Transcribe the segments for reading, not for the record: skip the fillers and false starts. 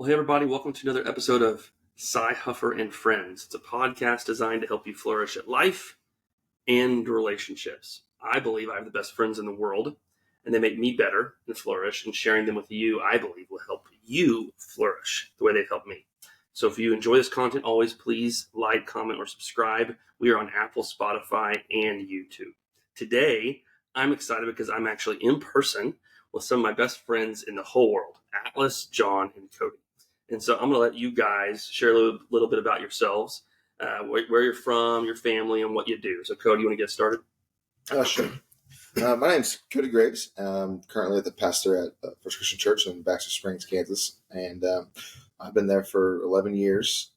Well, hey everybody, welcome to another episode of Huffer and Friends. It's a podcast designed to help you flourish at life and relationships. I believe I have the best friends in the world, and they make me better and flourish, and sharing them with you, I believe, will help you flourish the way they've helped me. So if you enjoy this content, always please like, comment, or subscribe. We are on Apple, Spotify, and YouTube. Today, I'm excited because I'm actually in person with some of my best friends in the whole world, Atlas, John, and Cody. And so I'm going to let you guys share a little bit about yourselves, where you're from, your family, and what you do. So, Cody, you want to get started? Sure. My name's Cody Graves. I'm currently the pastor at First Christian Church in Baxter Springs, Kansas. And I've been there for 11 years,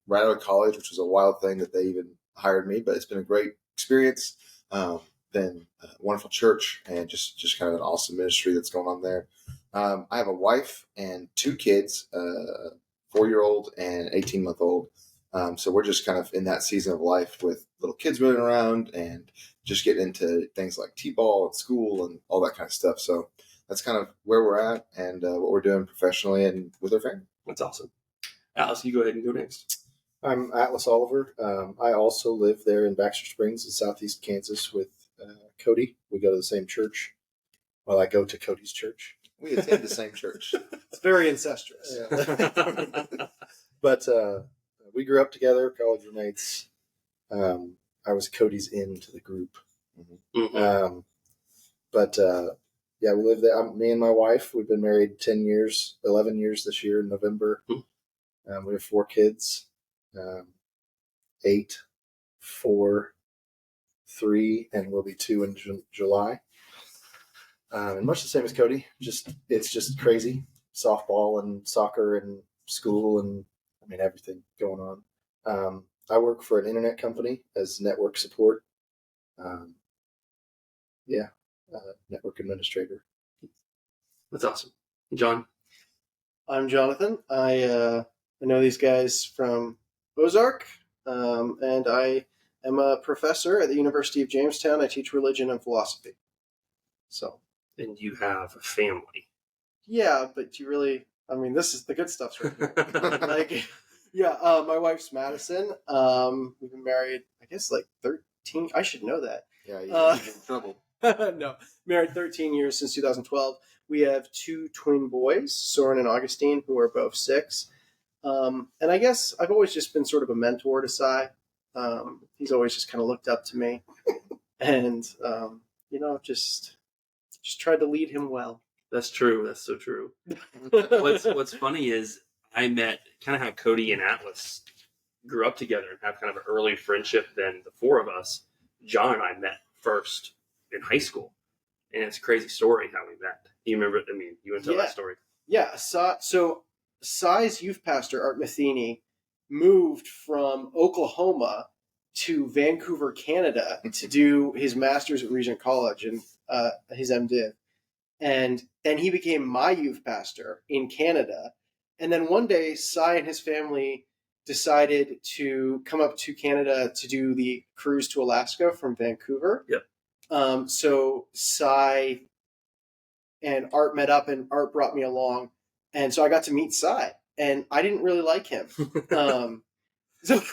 right out of college, which was a wild thing that they even hired me. But it's been a great experience. Been a wonderful church and just kind of an awesome ministry that's going on there. I have a wife and two kids, 4-year-old and 18-month-old. So we're just kind of in that season of life with little kids running around and just getting into things like t-ball and school and all that kind of stuff. So that's kind of where we're at and what we're doing professionally and with our family. That's awesome. Atlas, you go ahead and go next. I'm Atlas Oliver. I also live there in Baxter Springs in southeast Kansas with Cody. We go to the same church. Well, I go to Cody's church. We attend the same church. It's very incestuous. Yeah. But we grew up together, college roommates. I was Cody's into the group. Mm-hmm. Yeah, we live there. Me and my wife, we've been married 11 years this year in November. Mm-hmm. We have 4 kids, 8, 4, 3, and we'll be 2 in July. And much the same as Cody. It's just crazy. Softball and soccer and school and everything going on. I work for an internet company as network support. Network administrator. That's awesome. John? I'm Jonathan. I know these guys from Ozark, and I am a professor at the University of Jamestown. I teach religion and philosophy. So. And you have a family. Yeah, but you really, this is the good stuff right here. My wife's Madison. We've been married, I guess, 13. I should know that. Yeah, you're in trouble. No, married 13 years since 2012. We have 2 twin boys, Soren and Augustine, who are both 6. And I guess I've always just been sort of a mentor to Cy. He's always just kind of looked up to me. And, just tried to lead him well. That's true. That's so true. What's funny is I met kind of how Cody and Atlas grew up together and have kind of an early friendship than the 4 of us. John and I met first in high school. And it's a crazy story how we met. You remember it? You want to tell that story? Yeah. So Cy's youth pastor, Art Matheny, moved from Oklahoma to Vancouver, Canada to do his master's at Regent College and his MDiv. And then he became my youth pastor in Canada. And then one day, Cy and his family decided to come up to Canada to do the cruise to Alaska from Vancouver. Yep. So Cy and Art met up, and Art brought me along. And so I got to meet Cy, and I didn't really like him. So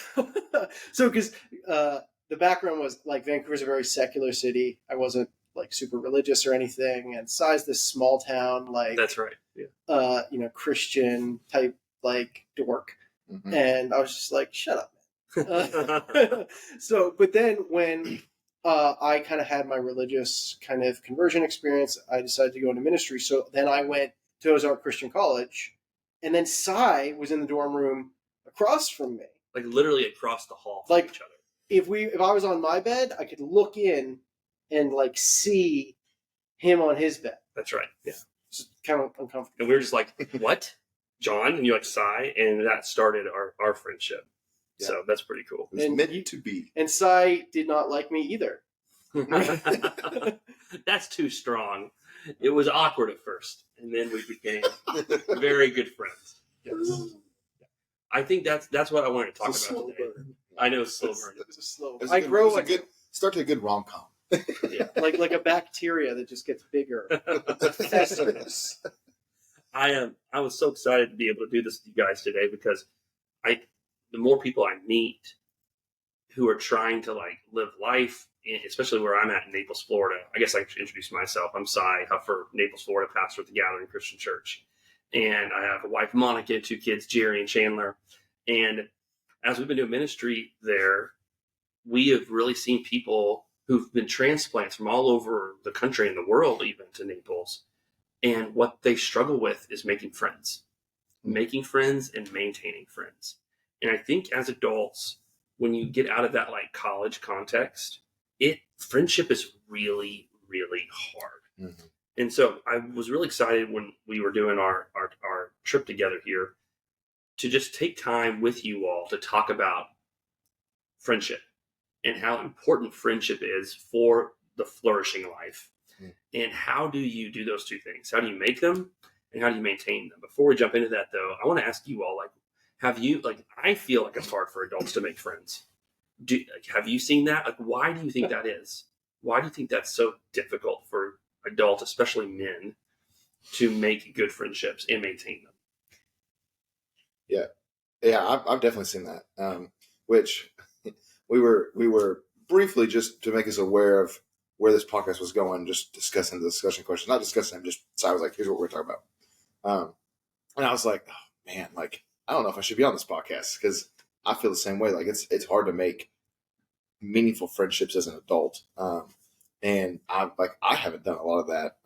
because the background was Vancouver's a very secular city. I wasn't super religious or anything, and Cy's this small town that's right. Yeah. Christian type dork, Mm-hmm. and I was just like, shut up, man. But then when I kind of had my religious kind of conversion experience, I decided to go into ministry. So then I went to Ozark Christian College, and then Cy was in the dorm room across from me. Literally across the hall from each other. If I was on my bed, I could look in and see him on his bed. That's right. Yeah. It's kind of uncomfortable. And we were just like, what? John? And you Cy, and that started our friendship. Yeah. So that's pretty cool. It was meant to be. And Cy did not like me either. That's too strong. It was awkward at first, and then we became very good friends. Yes. I think that's what I wanted to talk about today. Burn. I know, slow burn. It was a slow. I grow start to a good rom-com. Yeah, like a bacteria that just gets bigger. I was so excited to be able to do this with you guys today because the more people I meet who are trying to like live life, especially where I'm at in Naples, Florida. I guess I should introduce myself. I'm Cy Huffer, Naples, Florida, pastor at the Gathering Christian Church. And I have a wife, Monica, 2 kids, Jerry and Chandler. And as we've been doing ministry there, we have really seen people who've been transplants from all over the country and the world, even to Naples. And what they struggle with is making friends and maintaining friends. And I think as adults, when you get out of that like college context, friendship is really, really hard. Mm-hmm. And so I was really excited when we were doing our trip together here to just take time with you all to talk about friendship and how important friendship is for the flourishing life. Mm-hmm. And how do you do those 2 things? How do you make them and how do you maintain them? Before we jump into that though, I want to ask you all, like, I feel like it's hard for adults to make friends. Have you seen that? Like, why do you think that is? Why do you think that's so difficult for adults, especially men, to make good friendships and maintain them? Yeah, I've definitely seen that. Which we were briefly, just to make us aware of where this podcast was going, just discussing the discussion questions, not discussing them. So I was like, here's what we're talking about. And I was like, oh man, like I don't know if I should be on this podcast because I feel the same way. Like it's hard to make meaningful friendships as an adult. And I haven't done a lot of that.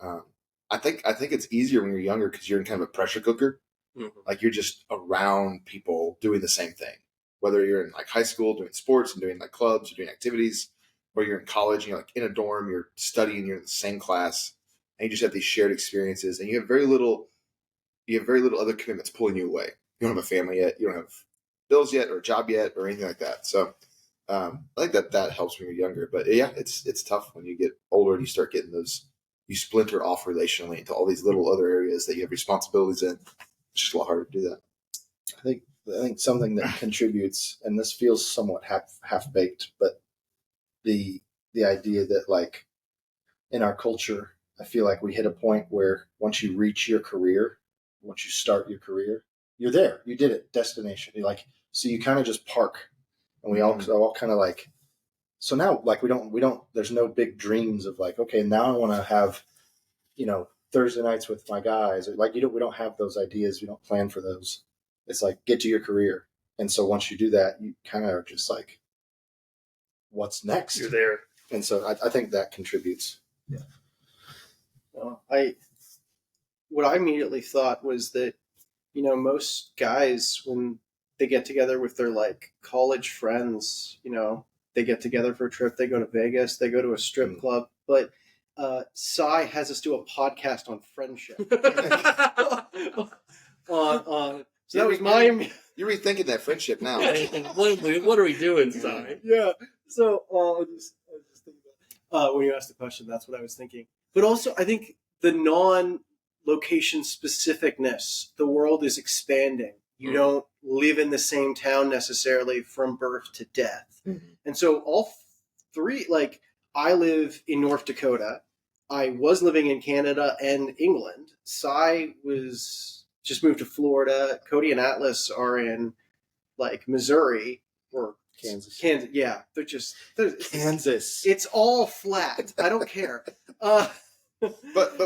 I think it's easier when you're younger because you're in kind of a pressure cooker. Mm-hmm. Like you're just around people doing the same thing, whether you're in like high school doing sports and doing like clubs or doing activities, or you're in college and you're like in a dorm, you're studying, you're in the same class, and you just have these shared experiences, and you have very little other commitments pulling you away. You don't have a family yet, you don't have bills yet, or a job yet, or anything like that. So I think that helps when you're younger. But yeah, it's tough when you get older and you start getting you splinter off relationally into all these little other areas that you have responsibilities in. It's just a lot harder to do that. I think something that contributes, and this feels somewhat half baked, but the idea that like in our culture, I feel like we hit a point where once you reach your career, once you start your career, you're there. You did it. Destination. You're like, so you kind of just park, and we all kind of like. So now, like we don't. There's no big dreams of like, okay, now I want to have, Thursday nights with my guys. Or like we don't have those ideas. We don't plan for those. It's like get to your career, and so once you do that, you kind of are just like, what's next? You're there, and so I think that contributes. Yeah. Well, what I immediately thought was that, most guys when they get together with their like college friends, they get together for a trip, they go to Vegas, they go to a strip club, but Cy has us do a podcast on friendship. So that was You're rethinking that friendship now. What are we doing, Cy? Yeah. So I was just thinking when you asked the question, that's what I was thinking. But also, I think the non-location specificness, the world is expanding. You don't live in the same town necessarily from birth to death. Mm-hmm. And so all 3, like I live in North Dakota. I was living in Canada and England. Cy was just moved to Florida. Cody and Atlas are in like Missouri or Kansas. Yeah, they're Kansas. It's all flat. I don't care. But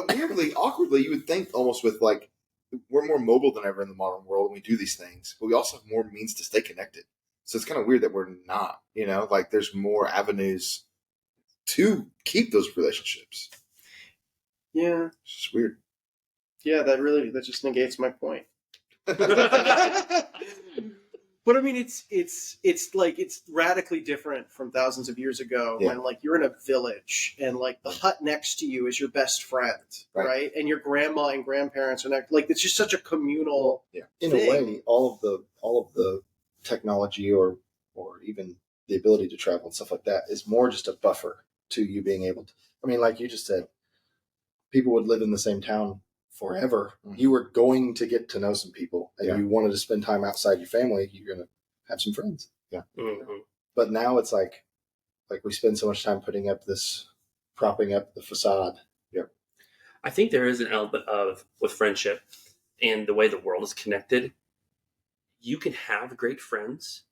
weirdly, awkwardly, you would think almost with like we're more mobile than ever in the modern world and we do these things, but we also have more means to stay connected. So it's kind of weird that we're not, like there's more avenues to keep those relationships. Yeah. It's just weird. Yeah, that just negates my point. But I mean, it's like it's radically different from thousands of years ago when like you're in a village and like the hut next to you is your best friend, right? And your grandma and grandparents are next. Like it's just such a communal. In a way, all of the technology or even the ability to travel and stuff like that is more just a buffer to you being able to. I mean, like you just said, people would live in the same town forever. Mm-hmm. You were going to get to know some people, and you wanted to spend time outside your family. You're going to have some friends. Yeah. Mm-hmm. But now it's like we spend so much time propping up the facade. I think there is an element of with friendship and the way the world is connected, you can have great friends,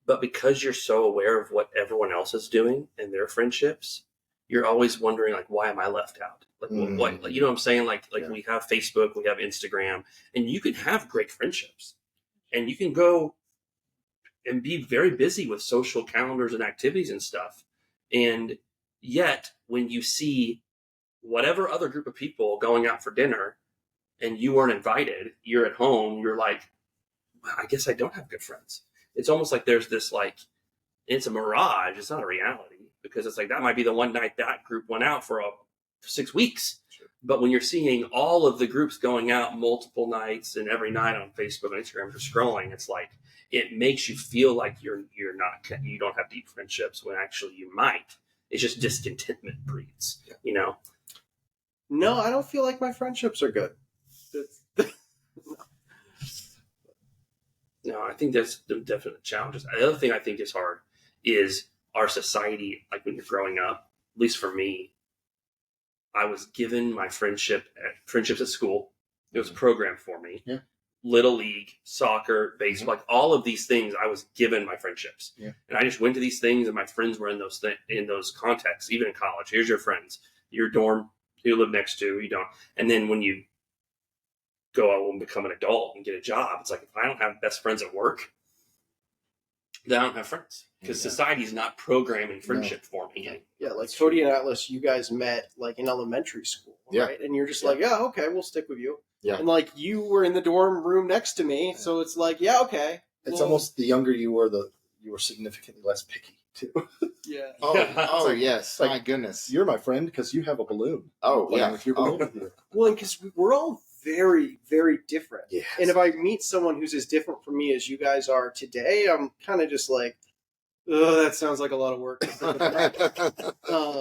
but because you're so aware of what everyone else is doing and their friendships, you're always wondering, like, why am I left out? Like, what, like, you know what I'm saying? Like we have Facebook, we have Instagram, and you can have great friendships, and you can go and be very busy with social calendars and activities and stuff. And yet, when you see whatever other group of people going out for dinner and you weren't invited, you're at home, you're like, well, I guess I don't have good friends. It's almost like there's this, like, it's a mirage. It's not a reality, because it's like that might be the one night that group went out for 6 weeks. Sure. But when you're seeing all of the groups going out multiple nights and every night on Facebook and Instagram, just scrolling, it's like it makes you feel like you don't have deep friendships when actually you might. It's just discontentment breeds, you know. No, I don't feel like my friendships are good. No, I think there's definite challenges. The other thing I think is hard is our society. Like when you're growing up, at least for me, I was given my friendships at school. It was programmed for me. Yeah. Little league, soccer, baseball, like all of these things, I was given my friendships. Yeah. And I just went to these things, and my friends were in those contexts. Even in college, here's your friends, your dorm, who you live next to, you don't. And then when you go out and become an adult and get a job, it's like, if I don't have best friends at work, then I don't have friends, because society's not programming friendship for me. Yeah, like Cody and Atlas, you guys met like in elementary school, right? And you're just like, yeah, okay, we'll stick with you. Yeah. And like you were in the dorm room next to me, so it's like, yeah, okay. It's almost the younger you were, you were significantly less picky too. Yeah. Oh, yes. Like, my goodness. You're my friend because you have a balloon. Oh, yeah. With your balloon with you. Well, because we're all very, very different. Yes. And if I meet someone who's as different from me as you guys are today, I'm kind of just like, oh, that sounds like a lot of work.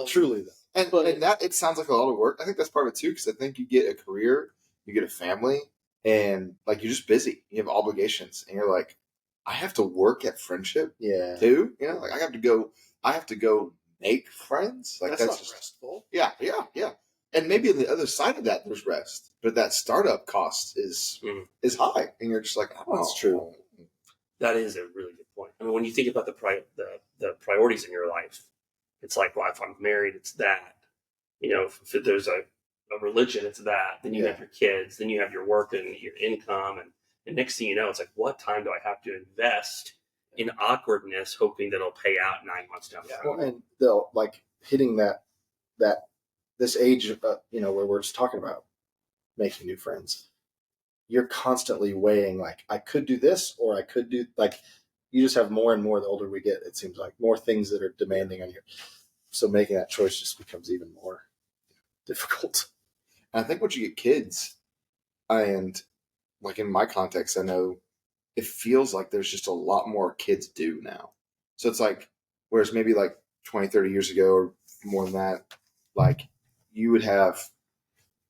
Truly, though. And that, it sounds like a lot of work. I think that's part of it too, because I think you get a career, you get a family, and like you're just busy. You have obligations, and you're like, I have to work at friendship too. You know, like I have to go make friends. Like that's not just restful. Yeah. And maybe on the other side of that, there's rest, but that startup cost is high, and you're just like, oh, That's true. That is a really good point. I mean, when you think about the priorities in your life, it's like, well, if I'm married, it's that. You know, if there's a religion, it's that. Then you have your kids, then you have your work and your income, and next thing you know, it's like, what time do I have to invest in awkwardness, hoping that it'll pay out 9 months down the road? Well, and they'll like hitting that this age, where we're just talking about making new friends. You're constantly weighing, like, I could do this, or I could do, like, you just have more and more the older we get, it seems like, more things that are demanding on you. So making that choice just becomes even more difficult. And I think once you get kids, and like in my context, I know it feels like there's just a lot more kids do now. So it's like, whereas maybe like 20, 30 years ago or more than that, like you would have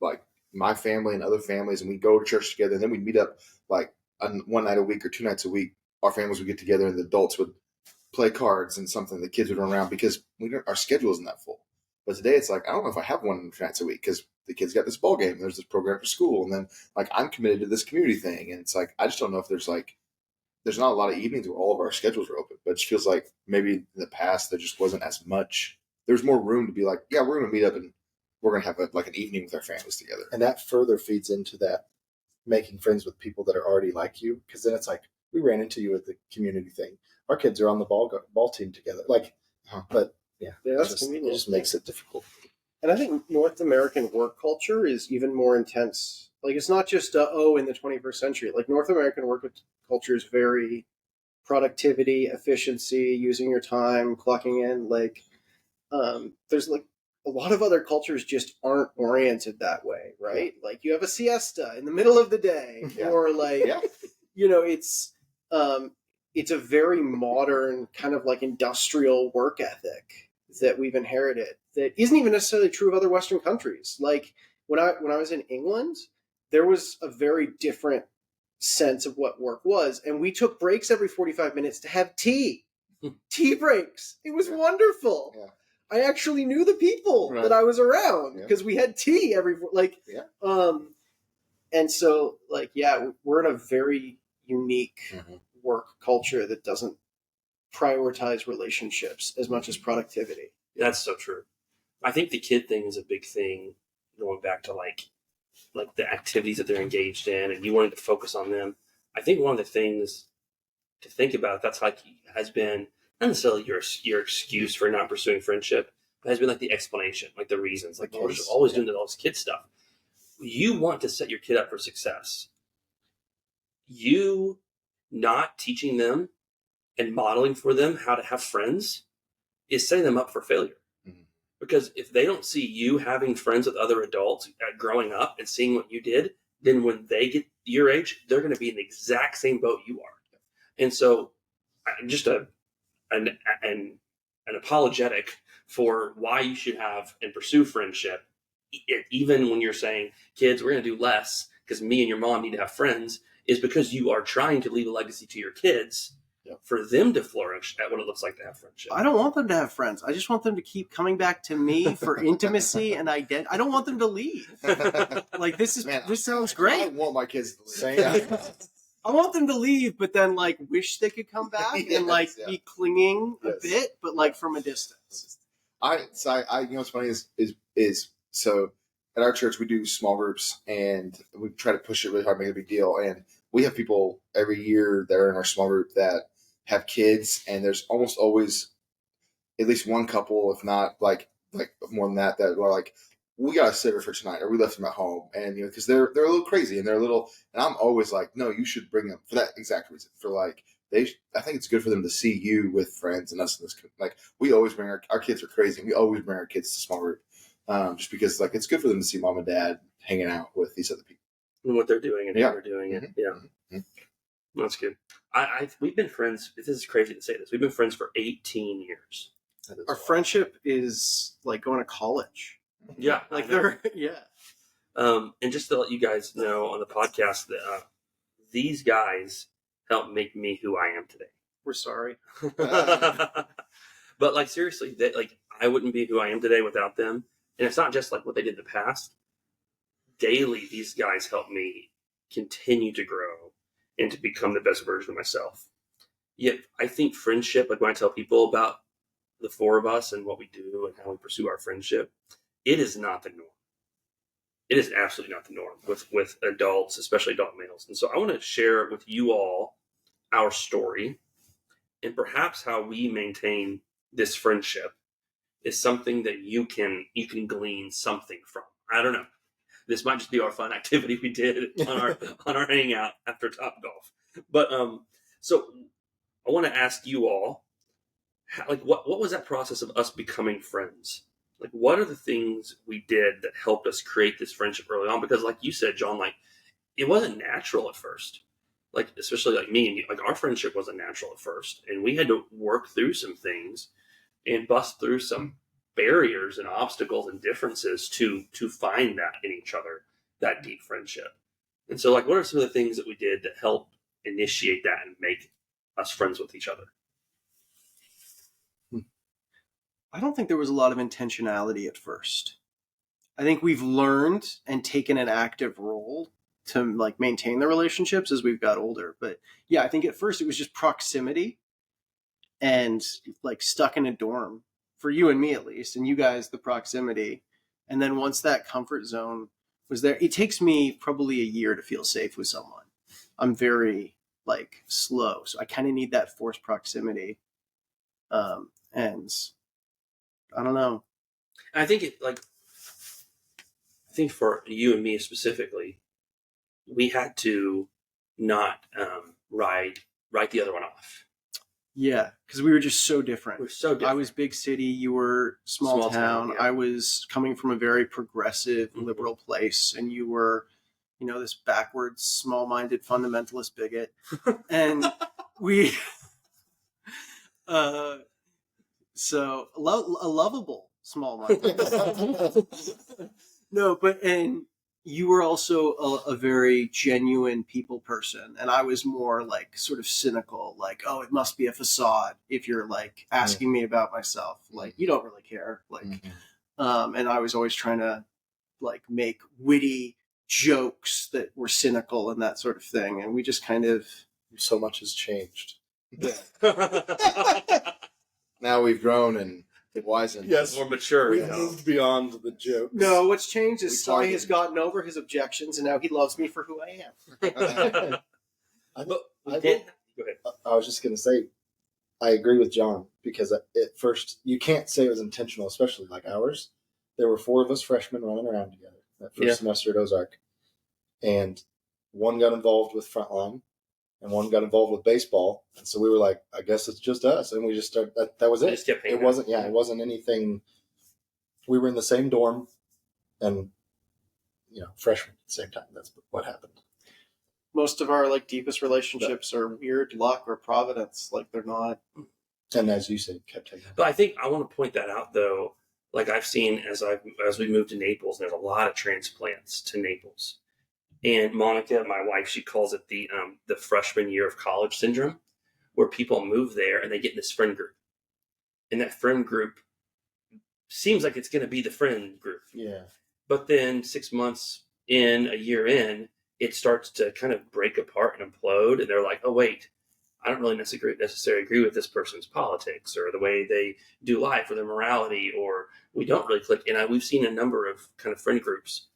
like my family and other families, and we'd go to church together, and then we'd meet up like one night a week or 2 nights a week. Our families would get together, and the adults would play cards and something. The kids would run around because our schedule isn't that full. But today it's like, I don't know if I have 1 night a week because the kids got this ball game, and there's this program for school, and then like I'm committed to this community thing, and it's like I just don't know if there's not a lot of evenings where all of our schedules are open. But it just feels like maybe in the past there just wasn't as much. There's more room to be like, yeah, we're going to meet up and we're going to have an evening with our families together. And that further feeds into that making friends with people that are already like you, because then it's like, we ran into you at the community thing. Our kids are on the ball team together. Like, but that's it just makes it difficult. And I think North American work culture is even more intense. Like, it's not just, in the 21st century. Like, North American work culture is very productivity, efficiency, using your time, clocking in. Like, there's like a lot of other cultures just aren't oriented that way, right? Yeah. Like, you have a siesta in the middle of the day, or like, it's a very modern kind of like industrial work ethic that we've inherited that isn't even necessarily true of other Western countries. Like when I was in England, there was a very different sense of what work was, and we took breaks every 45 minutes to have tea. Tea breaks. It was wonderful. Yeah. I actually knew the people that I was around because we had tea every And so, like, yeah, we're in a very unique work culture that doesn't prioritize relationships as much as productivity. That's so true. I think the kid thing is a big thing, going back to like the activities that they're engaged in, and you wanting to focus on them. I think one of the things to think about, that's like has been not necessarily your excuse for not pursuing friendship, but has been like the explanation, like the reasons, like we're just always doing all this kid stuff. You want to set your kid up for success. You not teaching them and modeling for them how to have friends is setting them up for failure. Because if they don't see you having friends with other adults growing up and seeing what you did, then when they get your age, they're going to be in the exact same boat you are. And so, just an apologetic for why you should have and pursue friendship, even when you're saying, kids, we're going to do less because me and your mom need to have friends, is because you are trying to leave a legacy to your kids. For them to flourish at what it looks like to have friendship. I don't want them to have friends. I just want them to keep coming back to me for intimacy and identity. I don't want them to leave. Like, this sounds great. I want my kids to leave. I want them to leave, but then like wish they could come back and like be clinging a bit, but like from a distance. I you know what's funny is so at our church we do small groups and we try to push it really hard, make it a big deal, and we have people every year that are in our small group that have kids, and there's almost always at least one couple, if not like more than that are like, we got a sitter for tonight, or we left them at home, and you know, because they're a little crazy and they're a little, and I'm always like, no, you should bring them for that exact reason. For like, I think it's good for them to see you with friends and us in this. Like, we always bring our kids are crazy. And we always bring our kids to small group, just because like it's good for them to see mom and dad hanging out with these other people and what they're doing and how they're doing it. Yeah. That's good. We've been friends. This is crazy to say this. We've been friends for 18 years. Our friendship is like going to college. Yeah, like and just to let you guys know on the podcast that these guys helped make me who I am today. We're sorry, but like seriously, I wouldn't be who I am today without them. And it's not just like what they did in the past. Daily, these guys help me continue to grow and to become the best version of myself. Yet, I think friendship, like when I tell people about the four of us and what we do and how we pursue our friendship, it is not the norm. It is absolutely not the norm with adults, especially adult males. And so I want to share with you all our story, and perhaps how we maintain this friendship is something that you can glean something from. I don't know. This might just be our fun activity we did on our hangout after Topgolf. But so I want to ask you all, what was that process of us becoming friends? Like, what are the things we did that helped us create this friendship early on? Because like you said, John, like it wasn't natural at first. Like, especially like me and you, like our friendship wasn't natural at first. And we had to work through some things and bust through some barriers and obstacles and differences to find that in each other, that deep friendship. And so like, what are some of the things that we did that helped initiate that and make us friends with each other? I don't think there was a lot of intentionality at first. I think we've learned and taken an active role to like maintain the relationships as we've got older. But yeah, I think at first it was just proximity and like stuck in a dorm for you and me at least, and you guys, the proximity. And then once that comfort zone was there, it takes me probably a year to feel safe with someone. I'm very like slow. So I kind of need that forced proximity. And I don't know. I think for you and me specifically, we had to not write the other one off. Yeah, because we were just so different. We're so different. I was big city. You were small town. Yeah. I was coming from a very progressive, liberal place, and you were, this backwards, small-minded, fundamentalist bigot. And we, so a lovable small-minded. No, and you were also a very genuine people person, and I was more like sort of cynical, like, oh, it must be a facade if you're like asking me about myself, like you don't really care, like, and I was always trying to like make witty jokes that were cynical and that sort of thing. And we just kind of... So much has changed. Now we've grown and wisened. Yes. More mature. We've moved beyond the jokes. No, what's changed is We Cy target. has gotten over his objections, and now he loves me for who I am. But we I did. Go ahead. I was just going to say, I agree with John, because at first, you can't say it was intentional, especially like ours. There were 4 of us freshmen running around together that first semester at Ozark. And one got involved with Frontline, and one got involved with baseball. And so we were like, I guess it's just us. And we just started, that was it. Just kept hanging It wasn't, it wasn't anything. We were in the same dorm and, freshmen at the same time. That's what happened. Most of our like deepest relationships are weird luck or providence. Like they're not. And as you said, kept taking. But I think I want to point that out, though. Like I've seen as we moved to Naples, there's a lot of transplants to Naples. And Monica, my wife, she calls it the freshman year of college syndrome, where people move there and they get in this friend group. And that friend group seems like it's going to be the friend group. Yeah. But then 6 months in, a year in, it starts to kind of break apart and implode. And they're like, oh, wait, I don't really necessarily agree with this person's politics or the way they do life or their morality, or we don't really click. And we've seen a number of kind of friend groups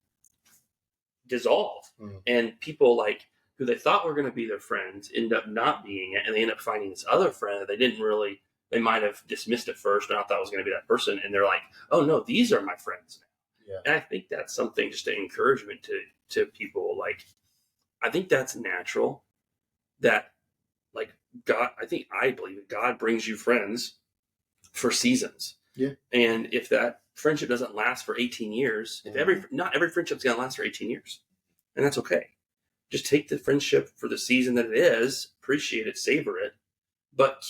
dissolve. And people like who they thought were going to be their friends end up not being it. And they end up finding this other friend that they might have dismissed at first and I thought was going to be that person. And they're like, oh no, these are my friends now. Yeah. And I think that's something, just an encouragement to people. Like, I think that's natural, that like God, I believe that God brings you friends for seasons. Yeah. And if that friendship doesn't last for 18 years, not every friendship's going to last for 18 years. And that's okay. Just take the friendship for the season that it is, appreciate it, savor it, but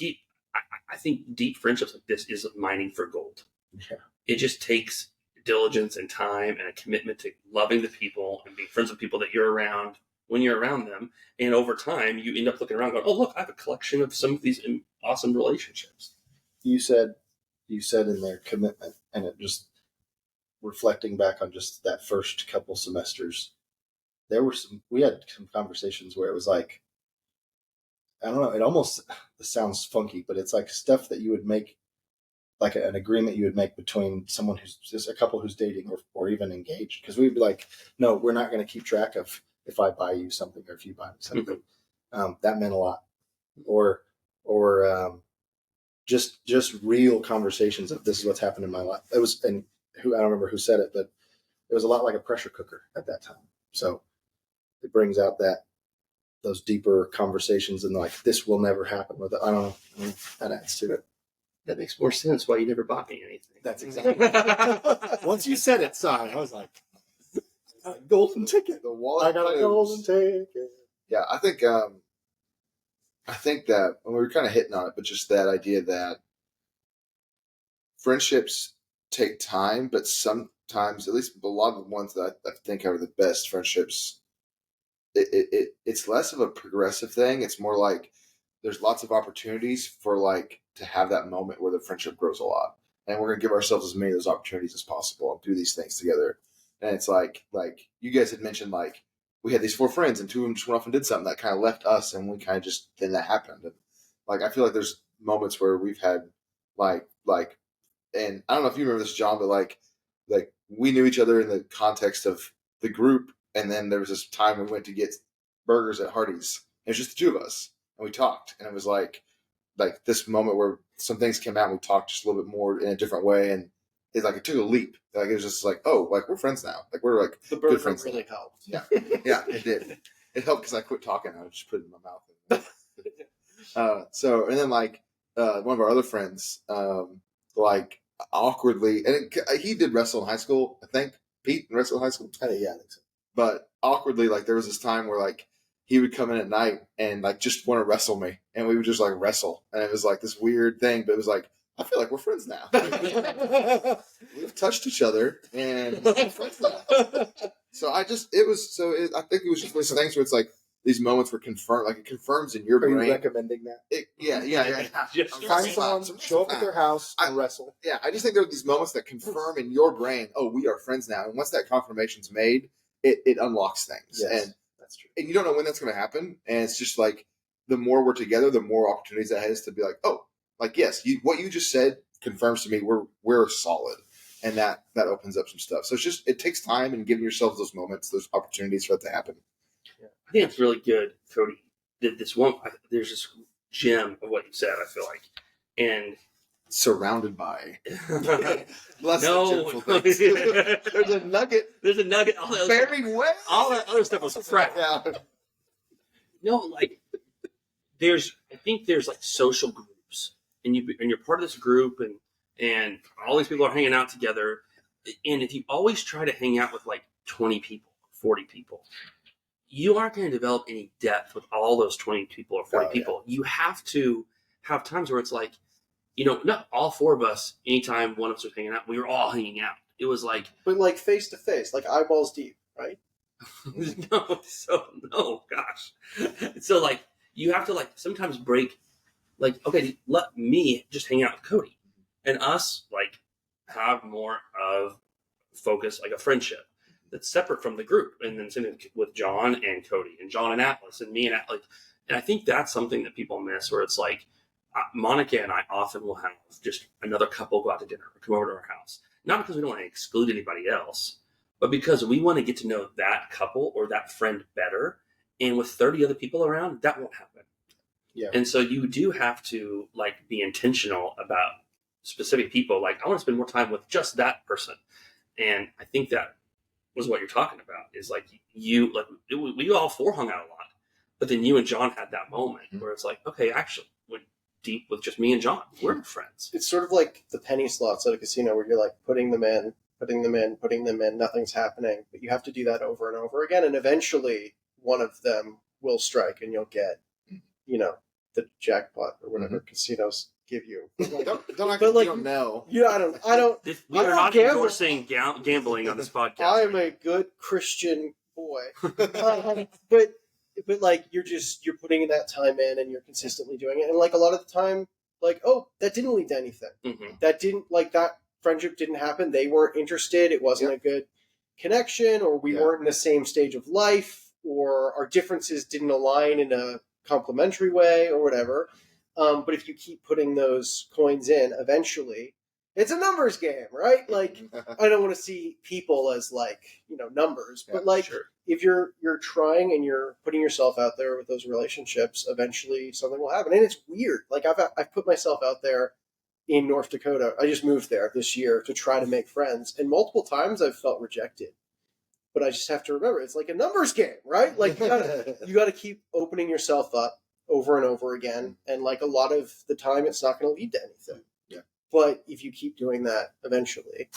I think deep friendships like this is mining for gold. Yeah. It just takes diligence and time and a commitment to loving the people and being friends with people that you're around when you're around them. And over time, you end up looking around going, oh, look, I have a collection of some of these awesome relationships. You said in there commitment, and it just reflecting back on just that first couple semesters, we had some conversations where it was like, I don't know, it sounds funky, but it's like stuff that you would make, like an agreement you would make between someone who's just a couple who's dating or even engaged. Because we'd be like, no, we're not going to keep track of if I buy you something or if you buy me something. That meant a lot. Or just real conversations of this is what's happened in my life. It was, and I don't remember who said it, but it was a lot like a pressure cooker at that time. So it brings out those deeper conversations and like, this will never happen with it. I don't know. That adds to it. That makes more sense why you never bought me anything. That's exactly. Once you said it, Si, I was like, golden ticket. The wallet. I got a golden ticket. Yeah, I think that when we were kind of hitting on it, but just that idea that friendships take time, but sometimes, at least a lot of the ones that I think are the best friendships, it's less of a progressive thing. It's more like there's lots of opportunities for like to have that moment where the friendship grows a lot, and we're gonna give ourselves as many of those opportunities as possible and do these things together. And it's like you guys had mentioned, like we had these 4 friends and 2 of them just went off and did something that kind of left us, and we kind of just, then that happened. And like I feel like there's moments where we've had like, and I don't know if you remember this, John, but like we knew each other in the context of the group, and then there was this time we went to get burgers at Hardee's. It was just the 2 of us, and we talked, and it was like this moment where some things came out and we talked just a little bit more in a different way, and it took a leap. Like it was just like, oh, like we're friends now. Like we're like The burger good friends really now. helped. Yeah, yeah, it did. It helped because I quit talking. I just put it in my mouth. So and then like one of our other friends, like awkwardly, and he did wrestle in high school. I think Pete wrestled in high school. Yeah, I think so. But awkwardly, like there was this time where like he would come in at night and like just want to wrestle me, and we would just like wrestle, and it was like this weird thing, but it was like, I feel like we're friends now. We've touched each other, and we're friends now. So I think it was just one of those things where it's like these moments were confirmed, like it confirms in your Are brain. you recommending that? Yeah. Just Find someone, show up at their house, and wrestle. Yeah, I just think there are these moments that confirm in your brain, oh, we are friends now. And once that confirmation's made, it unlocks things. Yes, And that's true. you don't know when that's going to happen. And it's just like, the more we're together, the more opportunities that has to be like, oh, like, yes, what you just said confirms to me we're solid. And that opens up some stuff. So it's just, it takes time and giving yourself those moments, those opportunities for that to happen. I think it's really good, Cody. There's this gem of what you said, I feel like. And Surrounded by less no, than things. There's a nugget. There's a nugget. All the Buried way. all that other stuff was crap. Yeah. No, like I think there's like social groups, and you're part of this group, and all these people are hanging out together. And if you always try to hang out with like 20 people, 40 people, you aren't going to develop any depth with all those 20 people or 40 people. You have to have times where it's like, not all four of us, anytime one of us was hanging out, we were all hanging out. It was like, But like face to face, like eyeballs deep, right? no, gosh. So like, you have to like sometimes break, like, okay, let me just hang out with Cody, and us like have more of focus, like a friendship that's separate from the group. And then same thing with John and Cody, and John and Atlas, and me and Atlas. And I think that's something that people miss, where it's like, Monica and I often will have just another couple go out to dinner or come over to our house. Not because we don't want to exclude anybody else, but because we want to get to know that couple or that friend better. And with 30 other people around, that won't happen. Yeah. And so you do have to like be intentional about specific people. Like, I want to spend more time with just that person. And I think that was what you're talking about, is like we all four hung out a lot, but then you and John had that moment where it's like, okay, actually went deep with just me and John. We're friends. It's sort of like the penny slots at a casino where you're like putting them in, nothing's happening, but you have to do that over and over again, and eventually one of them will strike and you'll get, the jackpot or whatever casinos give you. Don't know. Yeah, I don't. We I are don't not gamble. endorsing gambling on this podcast. I'm a good Christian boy, but like you're putting in that time in and you're consistently doing it, and like a lot of the time, like, oh, that didn't lead to anything. Mm-hmm. That friendship didn't happen. They weren't interested. It wasn't a good connection, or we weren't in the same stage of life, or our differences didn't align in a complementary way or whatever. But if you keep putting those coins in, eventually it's a numbers game, right? Like, I don't want to see people as like, numbers, but like if you're trying and you're putting yourself out there with those relationships, eventually something will happen. And it's weird. Like I've put myself out there in North Dakota. I just moved there this year to try to make friends, and multiple times I've felt rejected. But I just have to remember, it's like a numbers game, right? Like you gotta keep opening yourself up over and over again. And like a lot of the time, it's not going to lead to anything. Yeah. But if you keep doing that, eventually.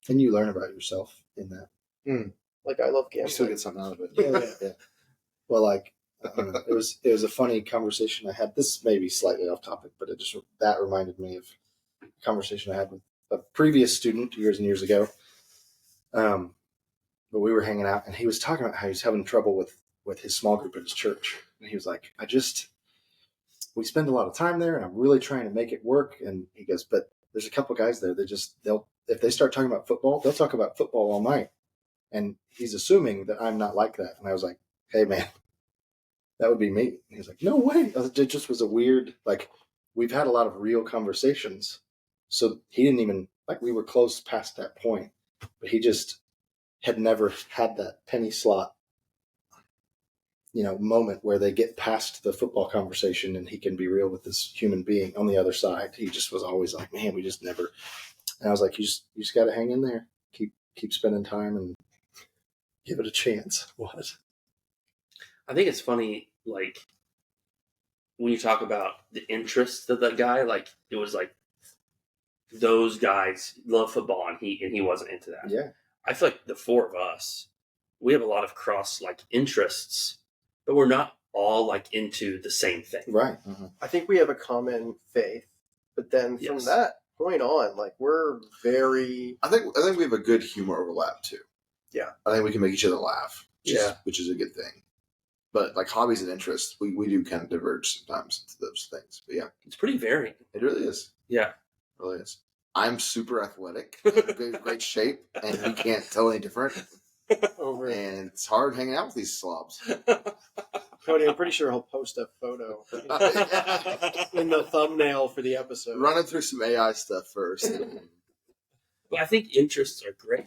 And you learn about yourself in that. Like, I love You gambling. still get something out of it. Yeah. Well, like, I don't know. It was a funny conversation I had. This may be slightly off topic, but that reminded me of a conversation I had with a previous student years and years ago. But we were hanging out, and he was talking about how he's having trouble with his small group at his church. And he was like, we spend a lot of time there, and I'm really trying to make it work. And he goes, but there's a couple guys there. If they start talking about football, they'll talk about football all night. And he's assuming that I'm not like that. And I was like, hey man, that would be me. And he was like, no way. It just was a weird, like, we've had a lot of real conversations. So he didn't even, like, we were close past that point, but he just had never had that penny slot, moment where they get past the football conversation and he can be real with this human being on the other side. He just was always like, man, we just never. And I was like, you just got to hang in there, keep spending time and give it a chance. What? I think it's funny, like, when you talk about the interests of that guy, like, it was like those guys love football and he wasn't into that. Yeah. I feel like the four of us, we have a lot of cross like interests, but we're not all like into the same thing. Right. I think we have a common faith, but then from that point on, like, we're very. I think we have a good humor overlap too. Yeah. I think we can make each other laugh, which is a good thing. But like hobbies and interests, we do kind of diverge sometimes into those things. But yeah, It's pretty varying. it really is. Yeah. It really is. I'm super athletic, in great shape, and he can't tell any different. Over it. And it's hard hanging out with these slobs. Cody, I'm pretty sure he'll post a photo in the thumbnail for the episode. Running through some AI stuff first. But I think interests are great.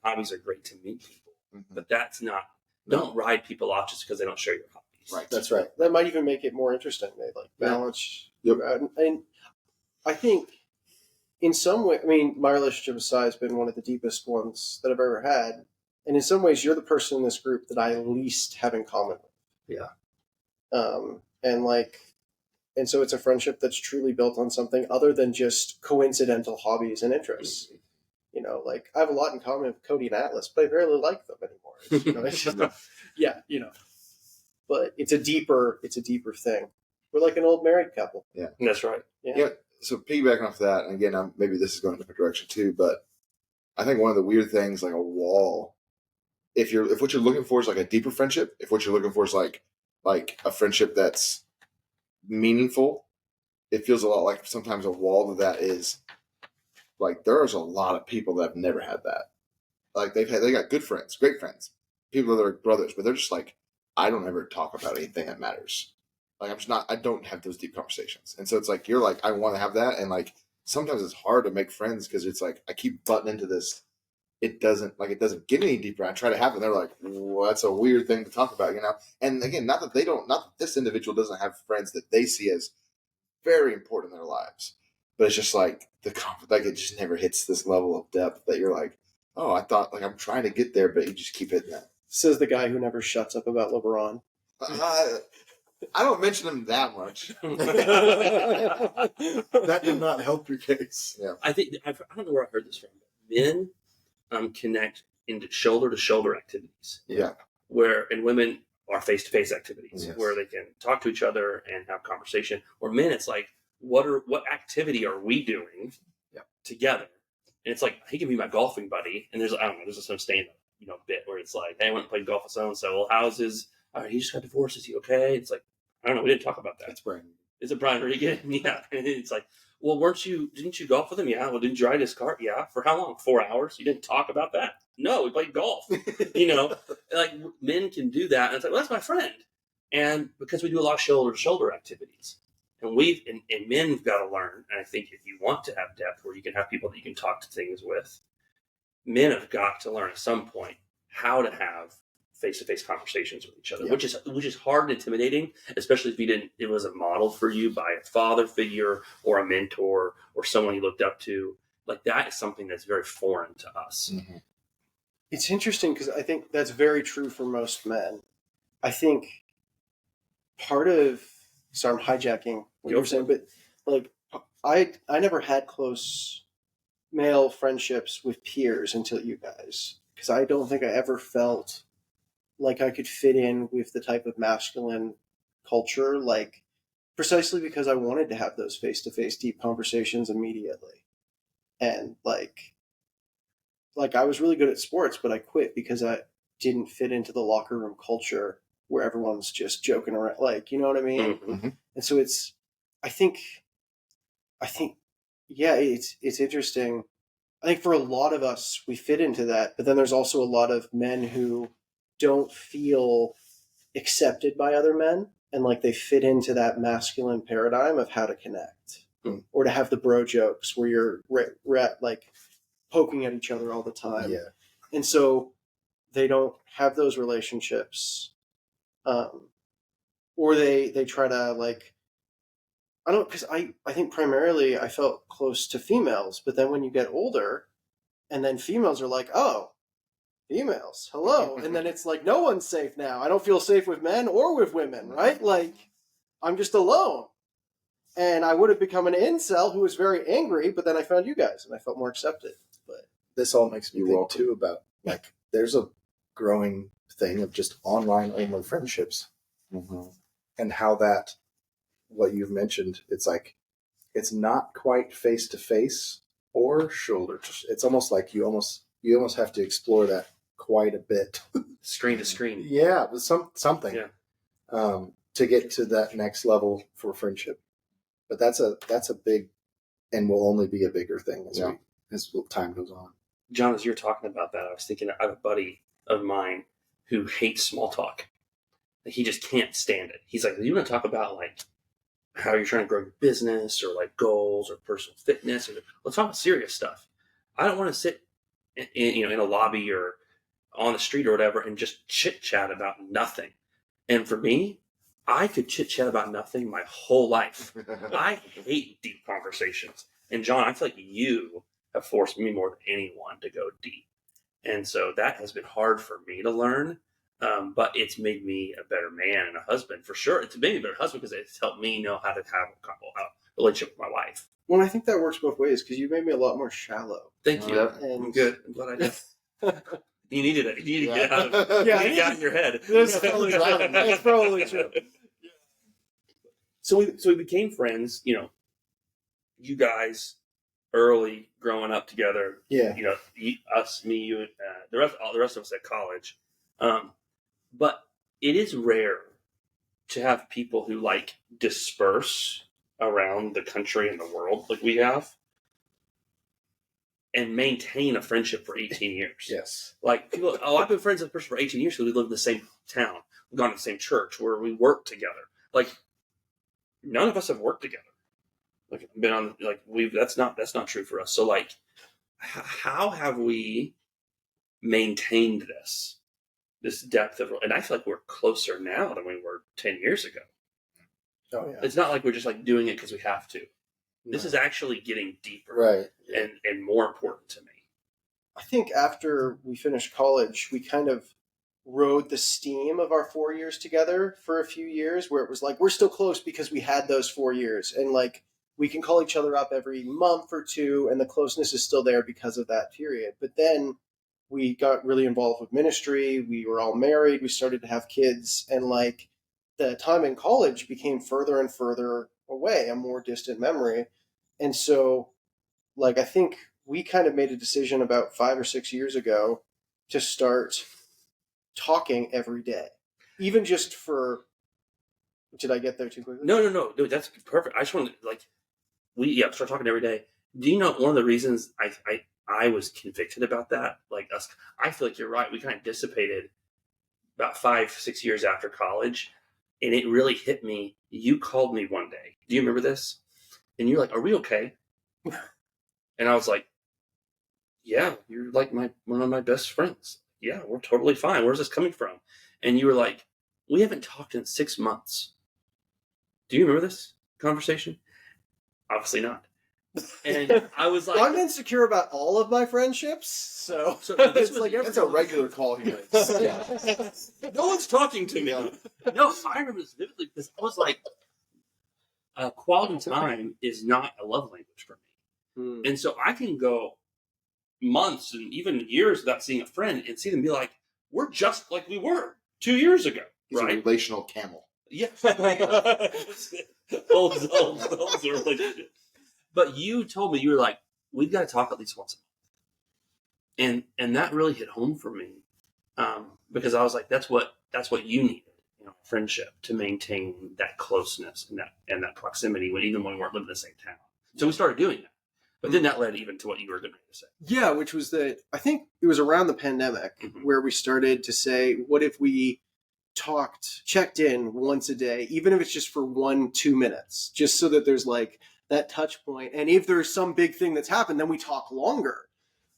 Hobbies are great to meet people. But that's not, don't ride people off just because they don't share your hobbies. Right. That's right. That might even make it more interesting. They like balance. Yep. And I think in some way, I mean, my relationship with Sai has been one of the deepest ones that I've ever had. And in some ways, you're the person in this group that I least have in common with. Yeah. And so it's a friendship that's truly built on something other than just coincidental hobbies and interests. You know, like I have a lot in common with Cody and Atlas, but I barely like them anymore. It's just, but it's a deeper thing. We're like an old married couple. Yeah, that's right. Yeah. So piggybacking off that, and again, maybe this is going in a different direction too, but I think one of the weird things, like a wall, if what you're looking for is like a deeper friendship, if what you're looking for is like a friendship that's meaningful, it feels a lot like sometimes a wall to that is like there's a lot of people that have never had that. Like they got good friends, great friends, people that are brothers, but they're just like, I don't ever talk about anything that matters. Like I don't have those deep conversations. And so it's like, you're like, I want to have that. And like, sometimes it's hard to make friends because it's like, I keep butting into this. It doesn't get any deeper. I try to have it. And they're like, well, that's a weird thing to talk about, And again, not that this individual doesn't have friends that they see as very important in their lives, but it's just like it just never hits this level of depth that you're like, oh, I thought like I'm trying to get there, but you just keep hitting that. Says the guy who never shuts up about LeBron. I don't mention him that much. That did not help your case. Yeah, I think I don't know where I heard this from. But men connect into shoulder-to-shoulder activities. Yeah, and women are face-to-face activities where they can talk to each other and have conversation. Or men, it's like, what activity are we doing together? And it's like, he can be my golfing buddy, and there's some stand-up bit where it's like, hey, I went and played golf with so-and-so. Well, how's his? He just got divorced. Is he okay? It's like, I don't know. We didn't talk about that. that's Brian. Is it Brian Regan? Yeah. And it's like, well, didn't you golf with him? Yeah. Well, didn't you ride his car? Yeah. For how long? 4 hours? You didn't talk about that? No, we played golf. Like men can do that. And it's like, well, that's my friend. And because we do a lot of shoulder-to-shoulder activities. And men have got to learn. And I think if you want to have depth where you can have people that you can talk to things with, men have got to learn at some point how to have face-to-face conversations with each other, which is hard and intimidating, especially if it was a model for you by a father figure or a mentor or someone you looked up to. Like that is something that's very foreign to us. Mm-hmm. It's interesting because I think that's very true for most men. I think sorry, I'm hijacking what you were saying, but like I never had close male friendships with peers until you guys, because I don't think I ever felt like I could fit in with the type of masculine culture, like precisely because I wanted to have those face-to-face deep conversations immediately. And like I was really good at sports, but I quit because I didn't fit into the locker room culture where everyone's just joking around, like, you know what I mean? Mm-hmm. And so it's interesting. I think for a lot of us, we fit into that, but then there's also a lot of men who don't feel accepted by other men, and like they fit into that masculine paradigm of how to connect or to have the bro jokes where you're like poking at each other all the time. Yeah. And so they don't have those relationships, or they try to like, because I think primarily I felt close to females, but then when you get older and then females are like, oh, females, hello. And then it's like, no one's safe now. I don't feel safe with men or with women, right? Like, I'm just alone. And I would have become an incel who was very angry, but then I found you guys and I felt more accepted. But this all makes me think too about like there's a growing thing of just online only friendships, and how that what you've mentioned, it's like it's not quite face to face or shoulder. It's almost like you almost have to explore that quite a bit, screen to screen. Yeah, but something. Yeah. To get to that next level for friendship. But that's a big and will only be a bigger thing as Yeah. as time goes on. John, as you're talking about that, I was thinking I have a buddy of mine who hates small talk. He just can't stand it. He's like, you want to talk about like how you're trying to grow your business or like goals or personal fitness? Or, let's talk about serious stuff. I don't want to sit in a lobby or on the street or whatever and just chit chat about nothing. And for me, I could chit chat about nothing my whole life. I hate deep conversations. And John, I feel like you have forced me more than anyone to go deep. And so that has been hard for me to learn. But it's made me a better man and a husband for sure. It's made me a better husband because it's helped me know how to have a relationship with my wife. Well, I think that works both ways because you made me a lot more shallow. Thank you. Yeah. I'm good. I'm glad I did. You needed it. You needed to get out of Yeah, get it out in your head. That's probably true. That's probably true. So we became friends. You guys early growing up together. Yeah. Us, me, you, and the rest of us at college. But it is rare to have people who like disperse around the country and the world like we have and maintain a friendship for 18 years. Yes. Like people, I've been friends with a person for 18 years because we live in the same town. We've gone to the same church where we work together. Like none of us have worked together. Like been on that's not true for us. So like how have we maintained this depth of, and I feel like we're closer now than we were 10 years ago. Oh yeah. It's not like we're just like doing it because we have to. This is actually getting deeper Right. and more important to me. I think after we finished college, we kind of rode the steam of our 4 years together for a few years where it was like, we're still close because we had those 4 years. And like, we can call each other up every month or two and the closeness is still there because of that period. But then we got really involved with ministry. We were all married. We started to have kids. And like the time in college became further and further away, a more distant memory. And so like, I think we kind of made a decision about 5 or 6 years ago to start talking every day, even just for, did I get there too quickly? No, dude, that's perfect. I just want to start talking every day. Do you know one of the reasons I was convicted about that? Like us, I feel like you're right. We kind of dissipated about 5-6 years after college, and it really hit me. You called me one day. Do you remember this? And you're like, "Are we okay?" And I was like, "Yeah, you're like one of my best friends. Yeah, we're totally fine. Where's this coming from?" And you were like, "We haven't talked in 6 months." Do you remember this conversation? Obviously not. And I was like, Well, I'm insecure about all of my friendships, so this it's was like That's a regular call he makes. no one's talking to me. No, I remember this vividly because I was like, quality time is not a love language for me. And so I can go months and even years without seeing a friend and see them be like, we're just like we were 2 years ago, He's a right? relational camel. Yeah. Holds the relationship. But you told me, you were like, we've got to talk at least once a month. And that really hit home for me. Because I was like, that's what you needed, friendship to maintain that closeness and that proximity even when we weren't living in the same town. So we started doing that. But then that led even to what you were going to say. Yeah, which was that I think it was around the pandemic where we started to say, what if we checked in once a day, even if it's just for 1-2 minutes, just so that there's like that touch point. And if there's some big thing that's happened, then we talk longer.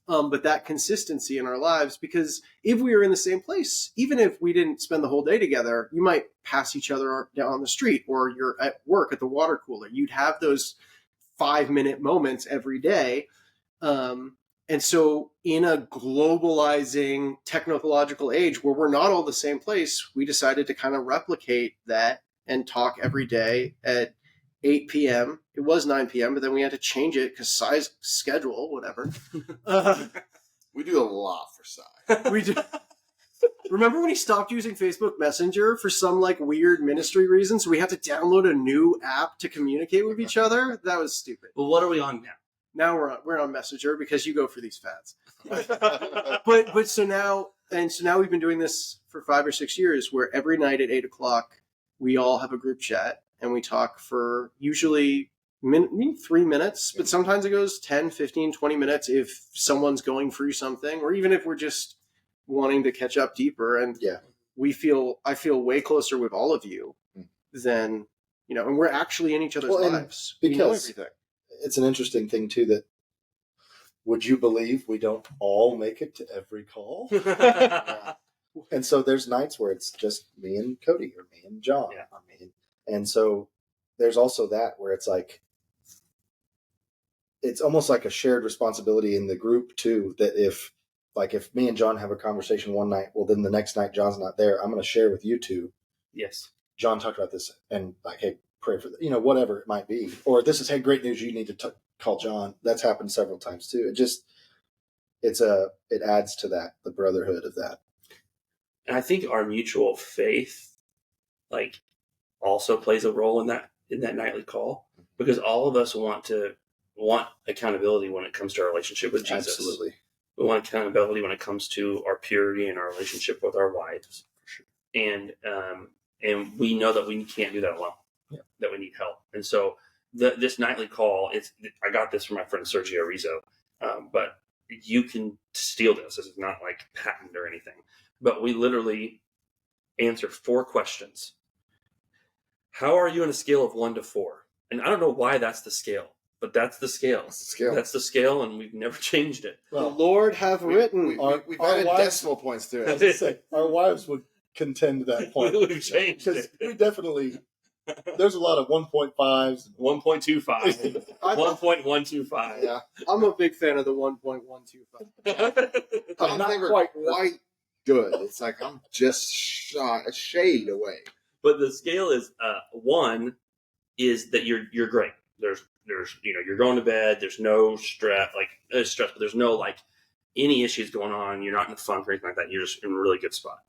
But that consistency in our lives, because if we were in the same place, even if we didn't spend the whole day together, you might pass each other down the street or you're at work at the water cooler. You'd have those 5-minute moments every day. And so in a globalizing technological age where we're not all the same place, we decided to kind of replicate that and talk every day at 8 p.m. It was 9 p.m., but then we had to change it because size schedule, whatever. We do a lot for Cy. We do. Remember when he stopped using Facebook Messenger for some like weird ministry reason? So we had to download a new app to communicate with each other? That was stupid. Well, what are we on now? Now we're on Messenger because you go for these fads. But so now we've been doing this for 5 or 6 years where every night at 8 o'clock we all have a group chat and we talk for usually maybe 3 minutes, but sometimes it goes 10, 15, 20 minutes if someone's going through something, or even if we're just wanting to catch up deeper. And I feel way closer with all of you than, and we're actually in each other's lives. We know everything. It's an interesting thing too that, would you believe we don't all make it to every call? And so there's nights where it's just me and Cody or me and John. Yeah. And so there's also that where it's like, it's almost like a shared responsibility in the group too, that if me and John have a conversation one night, well, then the next night John's not there, I'm going to share with you two. Yes. John talked about this and like, hey, pray for whatever it might be. Or this is, hey, great news, you need to call John. That's happened several times too. It adds to that, the brotherhood of that. And I think our mutual faith, like, also plays a role in that nightly call, because all of us want accountability when it comes to our relationship with Jesus. Absolutely. We want accountability when it comes to our purity and our relationship with our wives. For sure. And we know that we can't do that alone. Yeah. That we need help. And so this nightly call, I got this from my friend Sergio Rizzo, but you can steal this. This is not like patent or anything. But we literally answer 4 questions. How are you on a scale of 1 to 4? And I don't know why that's the scale, but that's the scale. That's the scale, and we've never changed it. Well, the Lord have written. We've added decimal points to it. Our wives would contend that point. We've changed it. We definitely, there's a lot of 1.5s. 1.25. 1.125. Yeah. I'm a big fan of the 1.125. I'm not quite good. It's like I'm just a shade away. But the scale is 1 is that you're great. There's you're going to bed. There's no stress, but there's no like any issues going on. You're not in the funk or anything like that. You're just in a really good spot.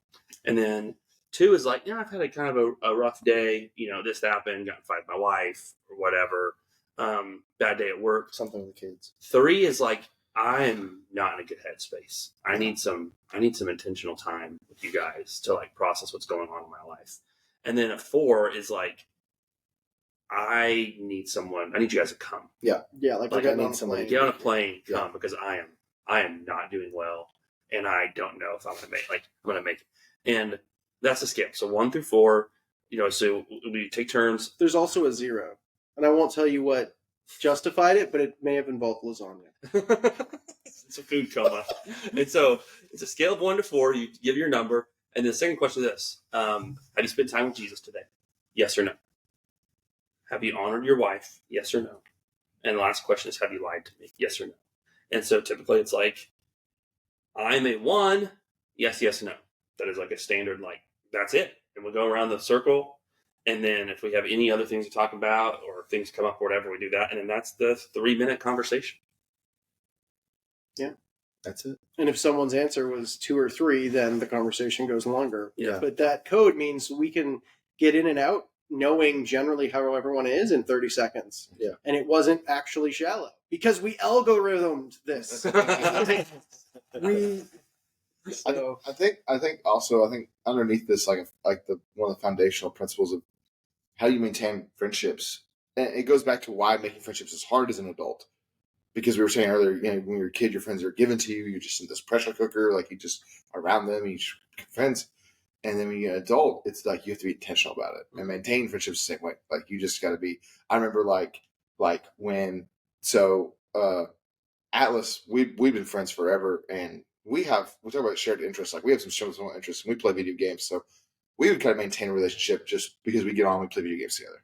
And then 2 is like, I've had a kind of a rough day. This happened. Got in a fight with my wife or whatever. Bad day at work. Something with the kids. 3 is like, I'm not in a good headspace. I need some intentional time with you guys to like process what's going on in my life. And then a 4 is like, I need you guys to come. Yeah. Like I need somebody. Get on a plane, come, because I am not doing well, and I don't know if I'm gonna make it. And that's the scale. So 1 through 4, so we take turns. There's also a 0, and I won't tell you what justified it, but it may have involved lasagna. It's a food coma. And so it's a scale of 1 to 4. You give your number, and the second question is this: have you spent time with Jesus today? Yes or no? Have you honored your wife? Yes or no? And the last question is, have you lied to me? Yes or no? And so typically it's like, I'm a 1. Yes, no. That is like a standard, like, that's it. And we'll go around the circle. And then if we have any other things to talk about or things come up or whatever, we do that. And then that's the 3-minute conversation. Yeah. That's it. And if someone's answer was 2 or 3, then the conversation goes longer. Yeah. But that code means we can get in and out knowing generally how everyone is in 30 seconds. Yeah. And it wasn't actually shallow because we algorithmed this. I think underneath this, one of the foundational principles of how you maintain friendships, and it goes back to why making friendships is hard as an adult. Because we were saying earlier, when you're a kid, your friends are given to you. You're just in this pressure cooker, like you just are around them, you just become friends. And then when you're an adult, it's like you have to be intentional about it and maintain friendships the same way. Like you just got to be. I remember Atlas, we've been friends forever, and we talk about shared interests. Like we have some similar interests, and we play video games, so we would kind of maintain a relationship just because we get on, we play video games together.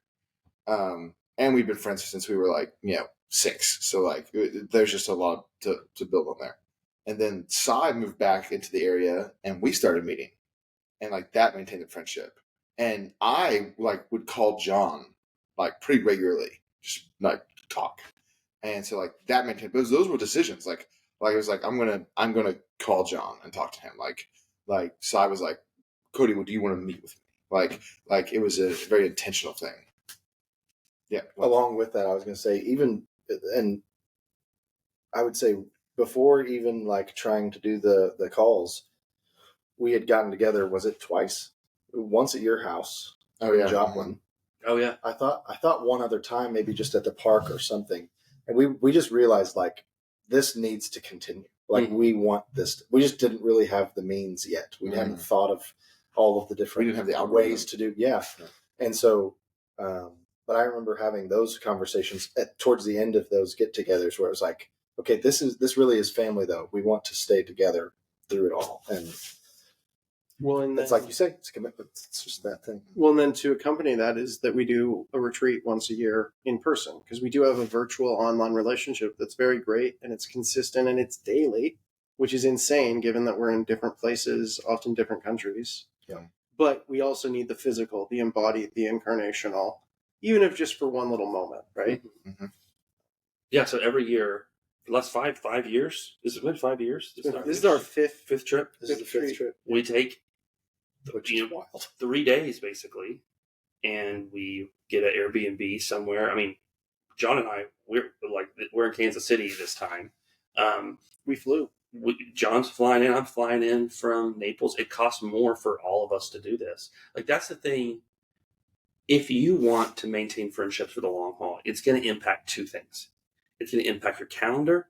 And we've been friends since we were 6. So there's just a lot to build on there. And then Sai moved back into the area, and we started meeting. And that maintained the friendship. And I would call John pretty regularly, just talk. And so that maintained, but those were decisions. It was I'm gonna call John and talk to him. So I was like, Cody, do you want to meet with me? It was a very intentional thing. Yeah. Along with that, I was gonna say and I would say before even trying to do the calls, we had gotten together, was it twice? Once at your house in Joplin, Oh yeah. I thought one other time, maybe just at the park or something, and we just realized like this needs to continue. Like we want this. We just didn't really have the means yet. We hadn't thought of all of the different We didn't have the ways to do. Yeah, and so. But I remember having those conversations towards the end of those get-togethers where it was like, okay, this really is family though. We want to stay together through it all, and it's like you say, it's a commitment. It's just that thing. Well, and then to accompany that is that we do a retreat once a year in person, because we do have a virtual online relationship that's very great, and it's consistent, and it's daily, which is insane given that we're in different places, often different countries. Yeah. But we also need the physical, the embodied, the incarnational, even if just for one little moment, right? Mm-hmm. Yeah. So every year, for the last 5 years. Is it been 5 years? This is our fifth trip. This is the fifth trip. We take Which is wild. 3 days basically, and we get an Airbnb somewhere. I mean, John and I, we're in Kansas City this time. We flew. John's flying in. I'm flying in from Naples. It costs more for all of us to do this. Like, that's the thing. If you want to maintain friendships for the long haul, it's going to impact two things. It's going to impact your calendar,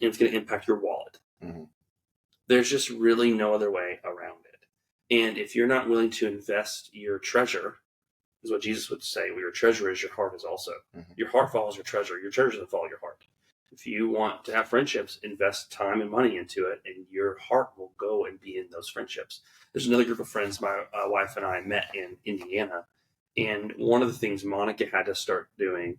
and it's going to impact your wallet. Mhm. There's just really no other way around it. And if you're not willing to invest your treasure, is what Jesus would say, well, your treasure is your heart is also. Mhm. Your heart follows your treasure. Your treasure doesn't follow your heart. If you want to have friendships, invest time and money into it, and your heart will go and be in those friendships. There's another group of friends my wife and I met in Indiana, and one of the things Monica had to start doing